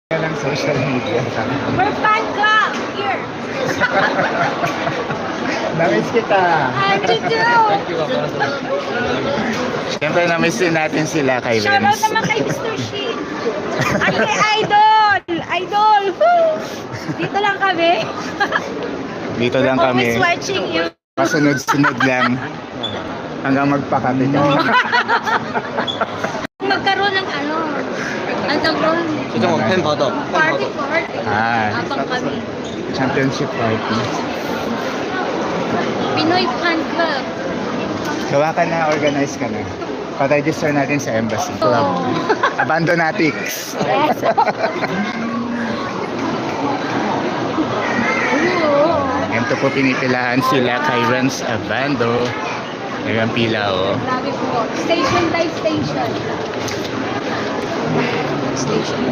Ng social media. We're fan club here. Namiss kita. And you do. Siyempre namiss din natin sila kay Shout out Vince. naman kay Mr. Shin. At kay Idol. Idol. Woo! Dito lang kami. Dito lang We're kami. always watching you. Pasunod-sunod lang. Hanggang magpakati kami. Magkaroon ng ano. Ang tawag 수정원 팬 받아. party party. Ah. Abang kami. Championship party. Pinoy Fan Club. Gawa ka na, organize ka na. Pa-register natin sa embassy. Oh. Abandonatics. Yes. Ito po pinipilahan sila kay Renz Abando. Nagang pila oh. Grabe po. Station by station. Station.